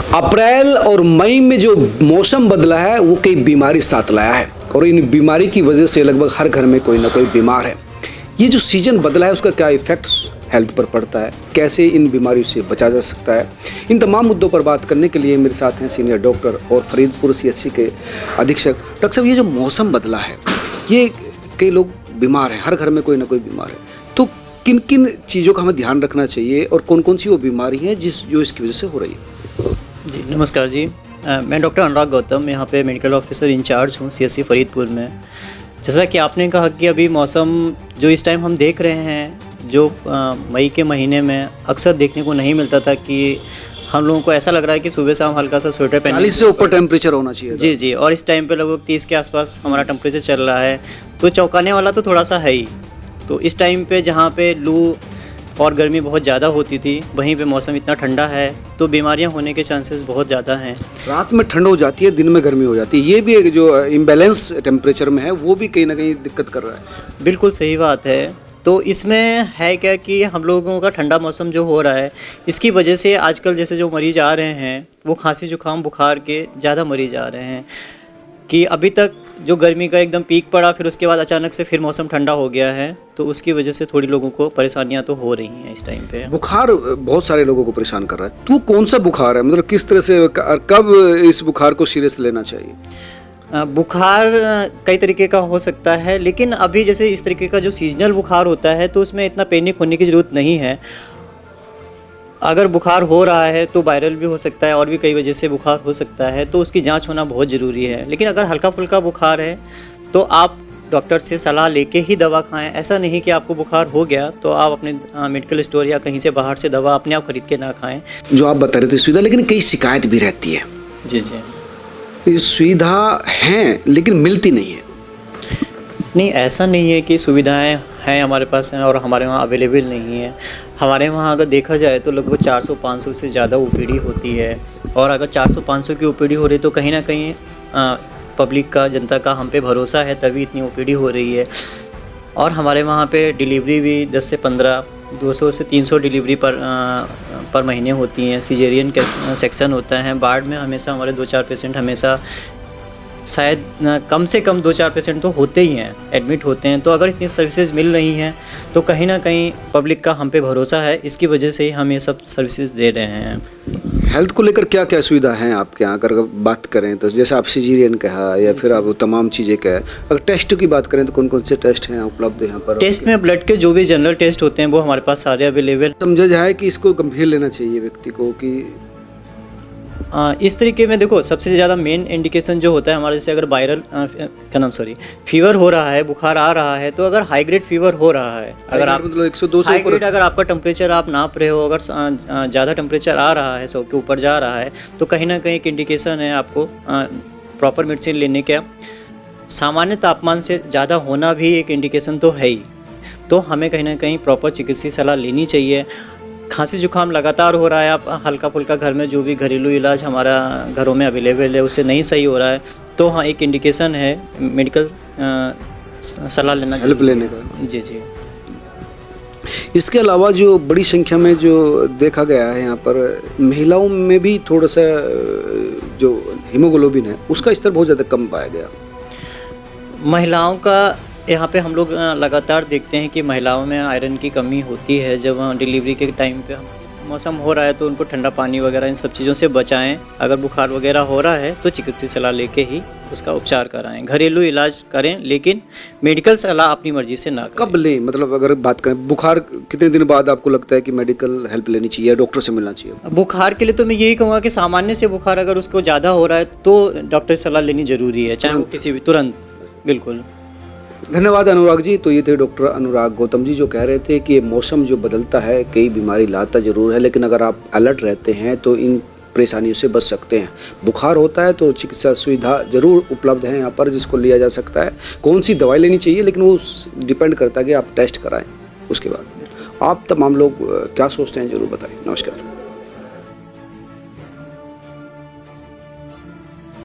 अप्रैल और मई में जो मौसम बदला है वो कई बीमारी साथ लाया है और इन बीमारी की वजह से लगभग हर घर में कोई ना कोई बीमार है। ये जो सीजन बदला है उसका क्या इफेक्ट्स हेल्थ पर पड़ता है, कैसे इन बीमारियों से बचा जा सकता है, इन तमाम मुद्दों पर बात करने के लिए मेरे साथ हैं सीनियर डॉक्टर और फरीदपुर CHC के अधीक्षक। डॉक्टर साहब, ये जो मौसम बदला है, ये कई लोग बीमार हैं, हर घर में कोई ना कोई बीमार है, तो किन किन चीज़ों का हमें ध्यान रखना चाहिए और कौन कौन सी वो बीमारी है जो इसकी वजह से हो रही है? जी नमस्कार जी, मैं डॉक्टर अनुराग गौतम यहाँ पे मेडिकल ऑफिसर इंचार्ज हूँ CHC फरीदपुर में। जैसा कि आपने कहा कि अभी मौसम जो इस टाइम हम देख रहे हैं, जो मई के महीने में अक्सर देखने को नहीं मिलता था कि हम लोगों को ऐसा लग रहा है कि सुबह शाम हल्का सा स्वेटर पहन 40 से ऊपर टेम्परेचर होना चाहिए। जी, और इस टाइम पे लगभग 30 के आसपास हमारा टेम्परेचर चल रहा है, तो चौंकाने वाला तो थोड़ा सा है ही। तो इस टाइम पे जहाँ पे लू और गर्मी बहुत ज़्यादा होती थी, वहीं पे मौसम इतना ठंडा है तो बीमारियां होने के चांसेस बहुत ज़्यादा हैं। रात में ठंड हो जाती है, दिन में गर्मी हो जाती है, ये भी एक जो इम्बैलेंस टेम्परेचर में है वो भी कहीं ना कहीं दिक्कत कर रहा है। बिल्कुल सही बात है। तो इसमें है क्या कि हम लोगों का ठंडा मौसम जो हो रहा है, इसकी वजह से आजकल जैसे जो मरीज आ रहे हैं वो खांसी जुकाम बुखार के ज़्यादा मरीज आ रहे हैं कि अभी तक जो गर्मी का एकदम पीक पड़ा, फिर उसके बाद अचानक से फिर मौसम ठंडा हो गया है, तो उसकी वजह से थोड़ी लोगों को परेशानियां तो हो रही हैं इस टाइम पे। बुखार बहुत सारे लोगों को परेशान कर रहा है, तो कौन सा बुखार है, मतलब किस तरह से, कब इस बुखार को सीरियस लेना चाहिए? बुखार कई तरीके का हो सकता है, लेकिन अभी जैसे इस तरीके का जो सीजनल बुखार होता है तो उसमें इतना पैनिक होने की ज़रूरत नहीं है। अगर बुखार हो रहा है तो वायरल भी हो सकता है और भी कई वजह से बुखार हो सकता है, तो उसकी जांच होना बहुत ज़रूरी है। लेकिन अगर हल्का फुल्का बुखार है तो आप डॉक्टर से सलाह लेके ही दवा खाएं। ऐसा नहीं कि आपको बुखार हो गया तो आप अपने मेडिकल स्टोर या कहीं से बाहर से दवा अपने आप खरीद के ना खाएं। जो आप बता रहे थे सुविधा, लेकिन कई शिकायत भी रहती है। जी, ये सुविधा हैं लेकिन मिलती नहीं है। नहीं, ऐसा नहीं है कि सुविधाएं हैं हमारे पास हैं और हमारे वहाँ अवेलेबल नहीं है। हमारे वहाँ अगर देखा जाए तो लगभग 400-500 से ज़्यादा OPD होती है, और अगर 400-500 की OPD हो रही तो कहीं ना कहीं पब्लिक का, जनता का हम पे भरोसा है, तभी इतनी OPD हो रही है। और हमारे वहाँ पे डिलीवरी भी 10 से 15, 200 से 300 डिलीवरी पर महीने होती हैं। सिजेरियन सेक्शन होता है। वार्ड में हमेशा हमारे 2-4 पेशेंट हमेशा, शायद कम से कम 2-4 पेशेंट तो होते ही हैं, एडमिट होते हैं। तो अगर इतनी सर्विसेज मिल रही हैं तो कहीं ना कहीं पब्लिक का हम पे भरोसा है, इसकी वजह से ही हम ये सब सर्विसेज दे रहे हैं। हेल्थ को लेकर क्या क्या सुविधा हैं आपके यहाँ? अगर बात करें तो जैसे आप सिजेरियन कहा या फिर आप तमाम चीज़ें कहा, अगर टेस्ट की बात करें तो कौन कौन से टेस्ट हैं उपलब्ध यहाँ पर? टेस्ट में ब्लड के जो भी जनरल टेस्ट होते हैं वो हमारे पास सारे अवेलेबल। समझा जाए कि इसको गंभीर लेना चाहिए व्यक्ति को कि इस तरीके में देखो, सबसे ज़्यादा मेन इंडिकेशन जो होता है हमारे, जैसे अगर वायरल फीवर हो रहा है, बुखार आ रहा है, तो अगर हाई ग्रेड फीवर हो रहा है, अगर आप मतलब 102 से हाई ऊपर, ग्रेड अगर आपका टेम्परेचर आप नाप रहे हो, अगर ज़्यादा टेम्परेचर आ रहा है, 100 के ऊपर जा रहा है, तो कहीं ना कहीं एक इंडिकेशन है आपको प्रॉपर मेडिसिन लेने का। सामान्य तापमान से ज़्यादा होना भी एक इंडिकेशन तो है ही, तो हमें कहीं ना कहीं प्रॉपर चिकित्सीय सलाह लेनी चाहिए। खांसी जुकाम लगातार हो रहा है, आप हल्का फुल्का घर में जो भी घरेलू इलाज हमारा घरों में अवेलेबल है उससे नहीं सही हो रहा है, तो हाँ एक इंडिकेशन है मेडिकल सलाह लेना, हेल्प लेने का। जी। इसके अलावा जो बड़ी संख्या में जो देखा गया है यहाँ पर, महिलाओं में भी थोड़ा सा जो हीमोग्लोबिन है उसका स्तर बहुत ज़्यादा कम पाया गया। महिलाओं का यहाँ पे हम लोग लगातार देखते हैं कि महिलाओं में आयरन की कमी होती है। जब डिलीवरी के टाइम पे मौसम हो रहा है तो उनको ठंडा पानी वगैरह इन सब चीज़ों से बचाएं। अगर बुखार वगैरह हो रहा है तो चिकित्सीय सलाह लेके ही उसका उपचार कराएं। घरेलू इलाज करें, लेकिन मेडिकल सलाह अपनी मर्जी से ना करें। कब लें? मतलब अगर बात करें बुखार, कितने दिन बाद आपको लगता है कि मेडिकल हेल्प लेनी चाहिए, डॉक्टर से मिलना चाहिए? बुखार के लिए तो मैं यही कहूँगा कि सामान्य से बुखार अगर उसको ज़्यादा हो रहा है तो डॉक्टर से सलाह लेनी ज़रूरी है, चाहे वो किसी भी, तुरंत। बिल्कुल, धन्यवाद अनुराग जी। तो ये थे डॉक्टर अनुराग गौतम जी जो कह रहे थे कि मौसम जो बदलता है कई बीमारी लाता ज़रूर है, लेकिन अगर आप अलर्ट रहते हैं तो इन परेशानियों से बच सकते हैं। बुखार होता है तो चिकित्सा सुविधा ज़रूर उपलब्ध है यहाँ पर जिसको लिया जा सकता है। कौन सी दवाई लेनी चाहिए, लेकिन वो डिपेंड करता है कि आप टेस्ट कराएं। उसके बाद आप तमाम लोग क्या सोचते हैं ज़रूर बताएं। नमस्कार।